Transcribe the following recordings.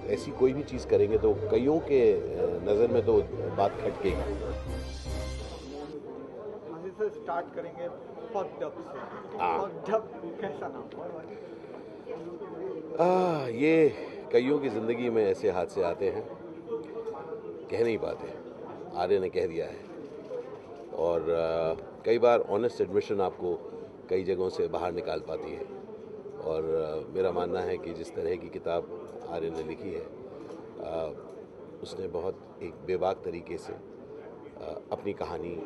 ऐसी कोई भी चीज़ करेंगे तो कईयों के नज़र में तो बात खटकेगी। से स्टार्ट करेंगे फक डब से। फक डब कैसा नाम? ये कईयों की ज़िंदगी में ऐसे हादसे आते हैं, कह नहीं पाते। आर्य ने कह दिया है और कई बार ऑनेस्ट एडमिशन आपको कई जगहों से बाहर निकाल पाती है। और मेरा मानना है कि जिस तरह की किताब आर्य ने लिखी है, उसने बहुत एक बेबाक तरीके से अपनी कहानी,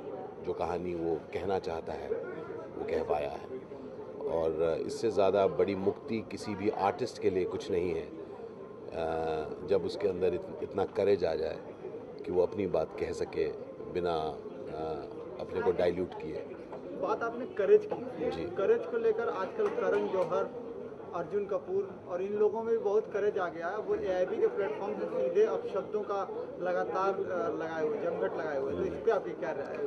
जो कहानी वो कहना चाहता है वो कह पाया है। और इससे ज़्यादा बड़ी मुक्ति किसी भी आर्टिस्ट के लिए कुछ नहीं है, जब उसके अंदर इतना करेज आ जाए कि वो अपनी बात कह सके बिना अपने को डाइल्यूट किए। बात आपने करेज की जी। करेज को लेकर आजकल करण जौहर, अर्जुन कपूर और इन लोगों में भी बहुत करेज आ गया है। वो एआईबी के प्लेटफॉर्म से सीधे अपशब्दों का लगातार लगाए हुए, जमघट लगाए हुए, तो इस पर आपकी क्या राय है?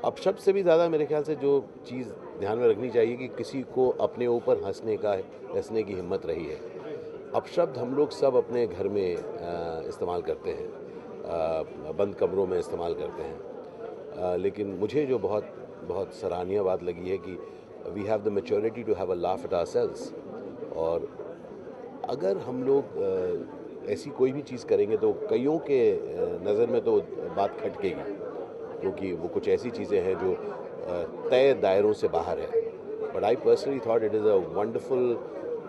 अपशब्द से भी ज़्यादा मेरे ख्याल से जो चीज़ ध्यान में रखनी चाहिए कि किसी को अपने ऊपर हंसने की हिम्मत रही है। अपशब्द हम लोग सब अपने घर में इस्तेमाल करते हैं, बंद कमरों में इस्तेमाल करते हैं, लेकिन मुझे जो बहुत सराहनीय बात लगी है कि we have the maturity to have a laugh at ourselves. और अगर हम लोग ऐसी कोई भी चीज़ करेंगे तो कईयों के नज़र में तो बात खटकेगी, क्योंकि वो कुछ ऐसी चीज़ें हैं जो तय दायरों से बाहर है। But I personally thought it is a wonderful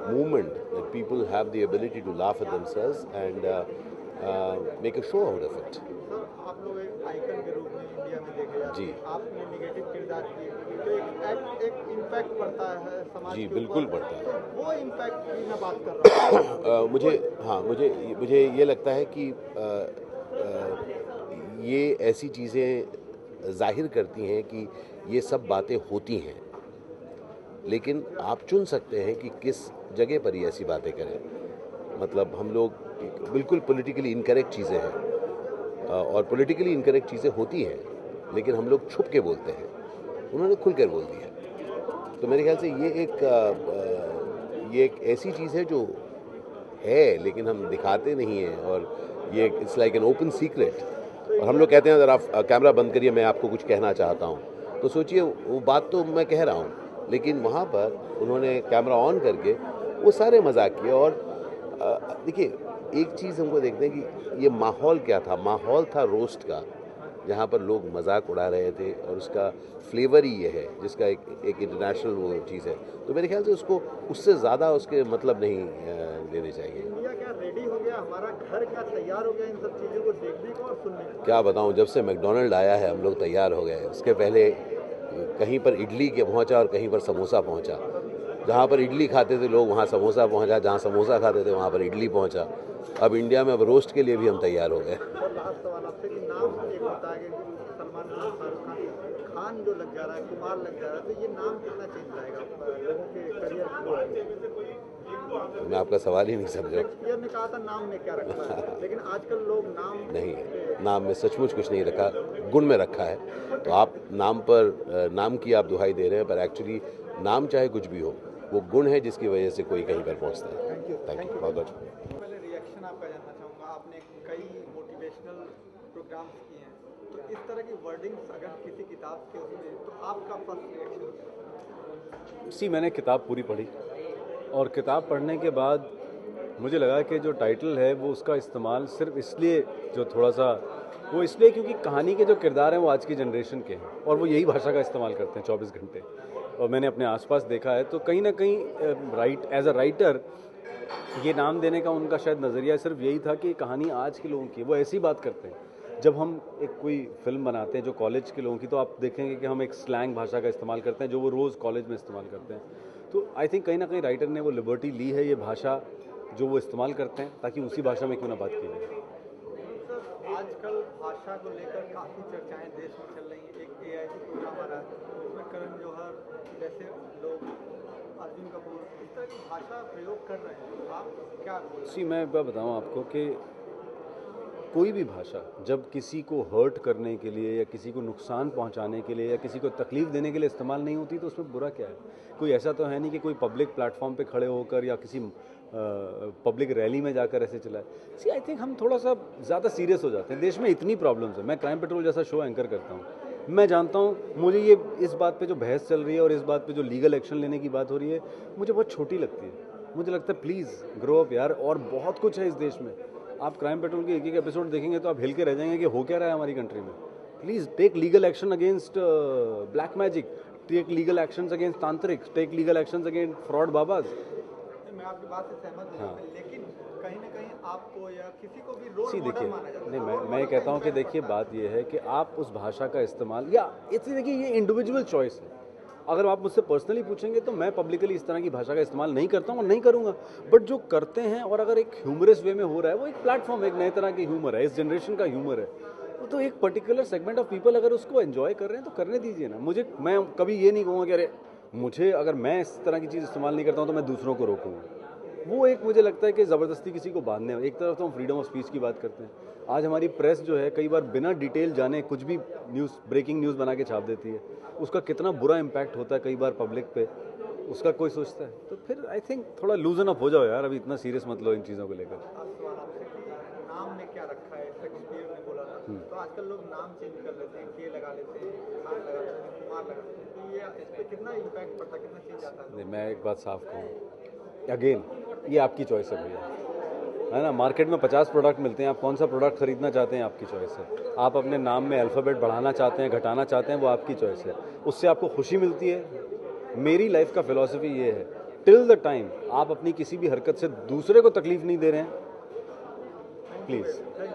movement that people have the ability to laugh at themselves and make a show out of it. Sir, आप लोग एक आइकन के रूप में इंडिया में देखे जाते जी। हैं। आपने निगेटिव किरदार किए तो एक इम्पैक्ट पड़ता है समाज जी, के बिल्कुल ऊपर। पड़ता है। तो वो इम्पैक्ट की मैं बात कर रहा हूँ। मुझे ये लगता है कि ये ऐसी चीज़ें जाहिर करती हैं कि ये सब बातें होती हैं, लेकिन आप चुन सकते हैं कि किस जगह पर ये ऐसी बातें करें। मतलब हम लोग बिल्कुल पॉलिटिकली इनकरेक्ट चीज़ें हैं, और पॉलिटिकली इनकरेक्ट चीज़ें होती हैं, लेकिन हम लोग छुप के बोलते हैं। उन्होंने खुल कर बोल दिया। तो मेरे ख्याल से ये एक ऐसी चीज़ है जो है लेकिन हम दिखाते नहीं हैं, और ये it's like an open secret. और हम लोग कहते हैं अगर आप कैमरा बंद करिए, मैं आपको कुछ कहना चाहता हूँ, तो सोचिए वो बात तो मैं कह रहा हूँ, लेकिन वहाँ पर उन्होंने कैमरा ऑन करके वो सारे मजाक किए। और देखिए, एक चीज़ हमको देखते हैं कि ये माहौल क्या था। माहौल था रोस्ट का, जहाँ पर लोग मजाक उड़ा रहे थे, और उसका फ्लेवर ही ये है जिसका एक इंटरनेशनल वो चीज़ है। तो मेरे ख्याल से उसको उससे ज़्यादा उसके मतलब नहीं लेने चाहिए। इंडिया क्या रेडी हो गया, हमारा घर क्या तैयार हो गया इन सब चीज़ों को देखने को और सुनने को? क्या बताऊँ, जब से मैकडोनल्ड आया है हम लोग तैयार हो गए। उसके पहले कहीं पर इडली के पहुंचा और कहीं पर समोसा पहुंचा। जहां पर इडली खाते थे लोग वहां समोसा पहुंचा, जहां समोसा खाते थे वहां पर इडली पहुंचा। अब इंडिया में अब रोस्ट के लिए भी हम तैयार हो गए। और लास्ट सवाल आपसे कि नाम एक होता है कि सलमान खान, शाहरुख खान, खान जो लग जा रहा है, कुमार लग जा रहा है, तो ये नाम कितना चेंज लाएगा लोगों के करियर को? मैं आपका सवाल ही नहीं समझा। शेक्सपियर ने कहा था नाम में क्या रखा है, लेकिन आजकल लोग नाम नहीं, नाम में सचमुच कुछ नहीं रखा, गुण में रखा है। तो आप नाम की आप दुहाई दे रहे हैं, पर एक्चुअली नाम चाहे कुछ भी हो, वो गुण है जिसकी वजह से कोई कहीं पर पहुंचता है। थैंक यू बहुत बहुत। पहले रिएक्शन आपका जानना चाहूँगा। आपने कई मोटिवेशनल प्रोग्राम्स किए हैं, तो इस तरह की वर्डिंग्स अगर किसी किताब के उसमें, तो आपका फर्स्ट रिएक्शन? मैंने किताब पूरी पढ़ी, और किताब पढ़ने के बाद मुझे लगा कि जो टाइटल है वो उसका इस्तेमाल सिर्फ इसलिए इसलिए क्योंकि कहानी के जो किरदार हैं वो आज की जनरेशन के हैं, और वो यही भाषा का इस्तेमाल करते हैं 24 घंटे। और मैंने अपने आसपास देखा है, तो कहीं ना कहीं एज अ राइटर ये नाम देने का उनका शायद नज़रिया सिर्फ यही था कि कहानी आज के लोगों की, वो ऐसी बात करते हैं। जब हम एक कोई फिल्म बनाते हैं जो कॉलेज के लोगों की, तो आप देखेंगे कि हम एक स्लैंग भाषा का इस्तेमाल करते हैं जो वो रोज़ कॉलेज में इस्तेमाल करते हैं। तो आई थिंक कहीं ना कहीं राइटर ने वो लिबर्टी ली है, ये भाषा जो वो इस्तेमाल करते हैं, ताकि उसी भाषा में क्यों ना बात की जाए। आजकल भाषा को लेकर काफ़ी चर्चाएं देश में चल रही हैं। एक एआईबी प्रोग्राम आ रहा है, उसमें करण जौहर जैसे लोग, अर्जुन कपूर इस तरह की भाषा प्रयोग कर रहे हैं। आप क्या बोलते? मैं बताऊँ आपको कि कोई भी भाषा जब किसी को हर्ट करने के लिए या किसी को नुकसान पहुंचाने के लिए या किसी को तकलीफ देने के लिए इस्तेमाल नहीं होती, तो उसमें बुरा क्या है? कोई ऐसा तो है नहीं कि कोई पब्लिक प्लेटफॉर्म पे खड़े होकर या किसी पब्लिक रैली में जाकर ऐसे चलाए। सी आई थिंक हम थोड़ा सा ज़्यादा सीरियस हो जाते हैं। देश में इतनी प्रॉब्लम्स है। मैं क्राइम पेट्रोल जैसा शो एंकर करता हूँ, मैं जानता हूँ मुझे ये इस बात पे जो बहस चल रही है और इस बात पे जो लीगल एक्शन लेने की बात हो रही है मुझे बहुत छोटी लगती है। मुझे लगता है प्लीज़ ग्रो अप यार, और बहुत कुछ है इस देश में। आप क्राइम पेट्रोल के एक एक एपिसोड देखेंगे तो आप हिल के रह जाएंगे कि हो क्या रहा है हमारी कंट्री में। Please take legal action against black magic, take legal actions against tantrik, take legal actions against fraud babas. मैं आपकी बात से सहमत हूँ, हाँ। लेकिन कहीं ना कहीं आपको या किसी को भी रोल सी मॉडल देखिए, माना जाता है। नहीं मैं कहता हूँ कि देखिए बात ये है कि आप उस भाषा का इस्तेमाल, या इसलिए देखिए ये इंडिविजुअल चॉइस है। अगर आप मुझसे पर्सनली पूछेंगे तो मैं पब्लिकली इस तरह की भाषा का इस्तेमाल नहीं करता हूँ और नहीं करूँगा। बट जो करते हैं और अगर एक ह्यूमरस वे में हो रहा है, वो एक प्लेटफॉर्म, एक नए तरह की ह्यूमर है, इस जनरेशन का ह्यूमर है, वो तो एक पर्टिकुलर सेगमेंट ऑफ पीपल अगर उसको एंजॉय कर रहे हैं तो करने दीजिए ना। मैं कभी ये नहीं कहूँगा कि अरे मुझे, अगर मैं इस तरह की चीज़ इस्तेमाल नहीं करता हूँ तो मैं दूसरों को रोकूँगा। वो एक मुझे लगता है कि ज़बरदस्ती किसी को बांधने, एक तरफ तो हम फ्रीडम ऑफ स्पीच की बात करते हैं। आज हमारी प्रेस जो है कई बार बिना डिटेल जाने कुछ भी न्यूज़, ब्रेकिंग न्यूज़ बना के छाप देती है। उसका कितना बुरा इम्पैक्ट होता है कई बार पब्लिक पे, उसका कोई सोचता है? तो फिर आई थिंक थोड़ा लूजन अप हो जाओ यार, अभी इतना सीरियस मत लो इन चीज़ों को लेकर। सवाल आपसे कि नाम में क्या रखा है, शेक्सपियर ने बोला था, तो आजकल लोग नाम चेंज कर लेते हैं, के लगा लेते हैं, खान लगा लेते हैं, कुमार लगा लेते हैं, तो ये इस पर कितना इम्पैक्ट पड़ता है, कितना चेंज आता है? नहीं, मैं एक बात साफ कहूँ, अगेन ये आपकी चॉइस है भैया, है ना। मार्केट में 50 प्रोडक्ट मिलते हैं, आप कौन सा प्रोडक्ट खरीदना चाहते हैं आपकी चॉइस है। आप अपने नाम में अल्फ़ाबेट बढ़ाना चाहते हैं, घटाना चाहते हैं, वो आपकी चॉइस है। उससे आपको खुशी मिलती है। मेरी लाइफ का फिलॉसफी ये है, टिल द टाइम आप अपनी किसी भी हरकत से दूसरे को तकलीफ नहीं दे रहे हैं, प्लीज़